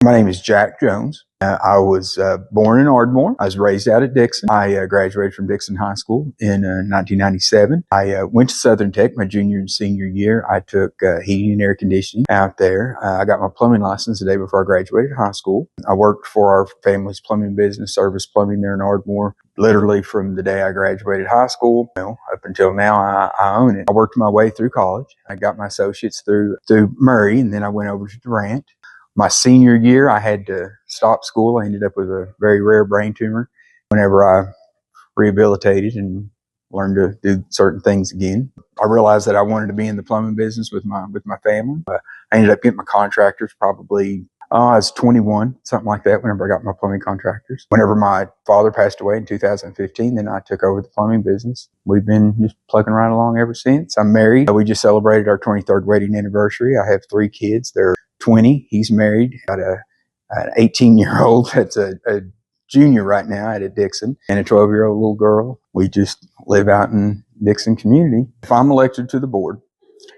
My name is Jack Jones. I was born in Ardmore. I was raised out at Dixon. I graduated from Dixon High School in 1997. I went to Southern Tech my junior and senior year. I took heating and air conditioning out there. I got my plumbing license the day before I graduated high school. I worked for our family's plumbing business, Service Plumbing, there in Ardmore. Literally from the day I graduated high school, up until now, I own it. I worked my way through college. I got my associates through Murray, and then I went over to Durant. My senior year, I had to stop school. I ended up with a very rare brain tumor. Whenever I rehabilitated and learned to do certain things again, I realized that I wanted to be in the plumbing business with my family. I ended up getting my contractors probably, I was 21, something like that, whenever I got my plumbing contractors. Whenever my father passed away in 2015, then I took over the plumbing business. We've been just plugging right along ever since. I'm married. We just celebrated our 23rd wedding anniversary. I have 3 kids. They're 20. He's married. Got an 18-year-old that's a junior right now at Dixon, and a 12-year-old little girl. We just live out in Dixon community. If I'm elected to the board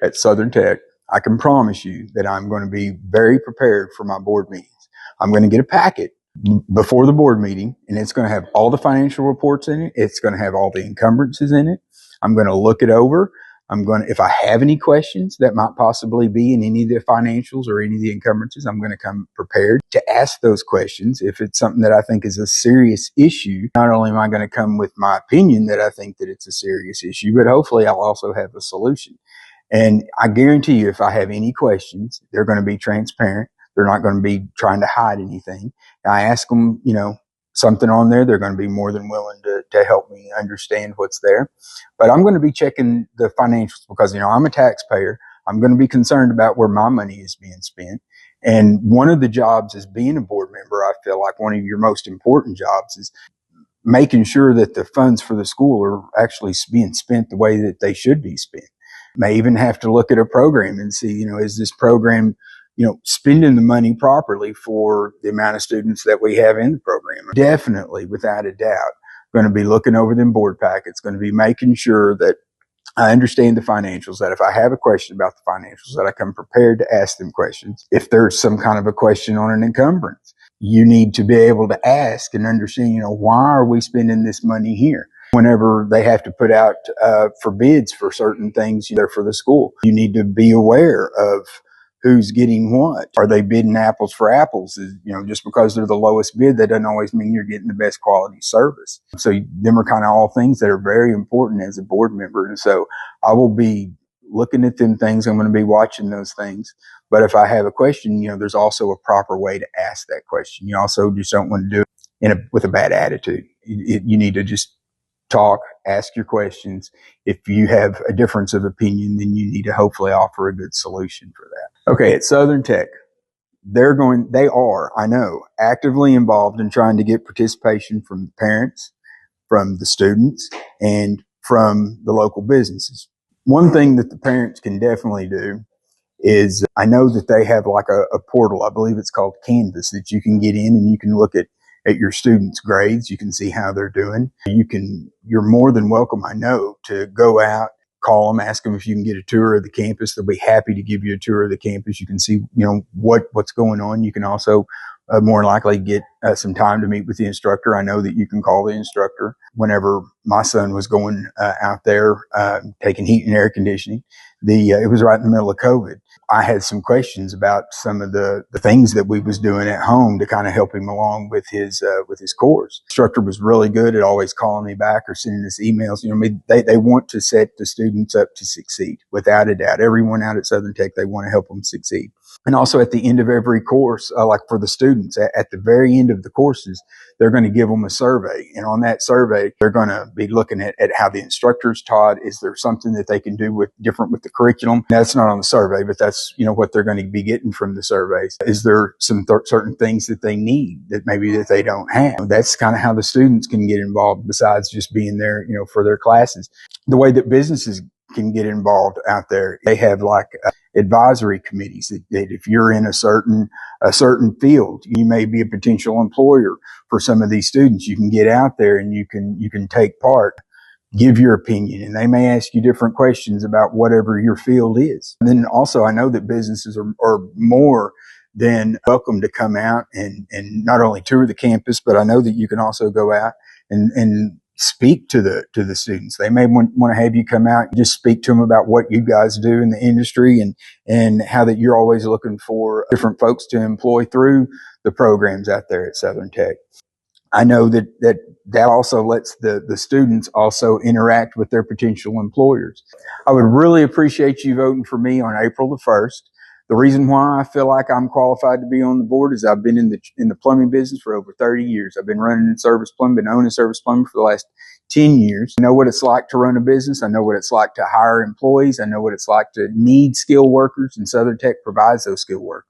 at Southern Tech, I can promise you that I'm going to be very prepared for my board meetings. I'm going to get a packet before the board meeting, and it's going to have all the financial reports in it. It's going to have all the encumbrances in it. I'm going to look it over. If I have any questions that might possibly be in any of the financials or any of the encumbrances, I'm going to come prepared to ask those questions. If it's something that I think is a serious issue, not only am I going to come with my opinion that I think that it's a serious issue, but hopefully I'll also have a solution. And I guarantee you, if I have any questions, they're going to be transparent. They're not going to be trying to hide anything. I ask them, something on there, they're going to be more than willing to help me understand what's there. But I'm going to be checking the financials because, I'm a taxpayer. I'm going to be concerned about where my money is being spent. And one of the jobs as being a board member, I feel like one of your most important jobs is making sure that the funds for the school are actually being spent the way that they should be spent. May even have to look at a program and see, is this program spending the money properly for the amount of students that we have in the program. Definitely, without a doubt, going to be looking over them board packets, going to be making sure that I understand the financials, that if I have a question about the financials, that I come prepared to ask them questions. If there's some kind of a question on an encumbrance, you need to be able to ask and understand, why are we spending this money here? Whenever they have to put out for bids for certain things there for the school, you need to be aware of who's getting what. Are they bidding apples for apples? Just because they're the lowest bid, that doesn't always mean you're getting the best quality service. So them are kind of all things that are very important as a board member. And so I will be looking at them things. I'm going to be watching those things. But if I have a question, there's also a proper way to ask that question. You also just don't want to do it with a bad attitude. You need to just talk, ask your questions. If you have a difference of opinion, then you need to hopefully offer a good solution for that. Okay, at Southern Tech, they are, I know, actively involved in trying to get participation from the parents, from the students, and from the local businesses. One thing that the parents can definitely do is, I know that they have like a portal, I believe it's called Canvas, that you can get in and you can look at your students' grades. You can see how they're doing. You're more than welcome, I know, to go out, call them, ask them if you can get a tour of the campus. They'll be happy to give you a tour of the campus. You can see, what's going on. You can also more likely get some time to meet with the instructor. I know that you can call the instructor. Whenever my son was going out there taking heat and air conditioning, it was right in the middle of COVID. I had some questions about some of the things that we was doing at home to kind of help him along with his course. The instructor was really good at always calling me back or sending us emails. They want to set the students up to succeed, without a doubt. Everyone out at Southern Tech, they want to help them succeed. And also at the end of every course, like for the students, at the very end of the courses, they're going to give them a survey. And on that survey, they're going to be looking at how the instructors taught. Is there something that they can do different with the curriculum? That's not on the survey, but that's, what they're going to be getting from the surveys. Is there some certain things that they need that maybe that they don't have? That's kind of how the students can get involved, besides just being there, for their classes. The way that businesses can get involved out there, they have like advisory committees that if you're in a certain field, you may be a potential employer for some of these students. You can get out there and you can take part, give your opinion, and they may ask you different questions about whatever your field is. And then also, I know that businesses are more then welcome to come out and not only tour the campus, but I know that you can also go out and speak to the students. They may want to have you come out and just speak to them about what you guys do in the industry and how that you're always looking for different folks to employ through the programs out there at Southern Tech. I know that also lets the students also interact with their potential employers. I would really appreciate you voting for me on April the 1st. The reason why I feel like I'm qualified to be on the board is I've been in the plumbing business for over 30 years. I've been running in service plumbing, been owning service plumbing for the last 10 years. I know what it's like to run a business. I know what it's like to hire employees. I know what it's like to need skilled workers, and Southern Tech provides those skilled workers.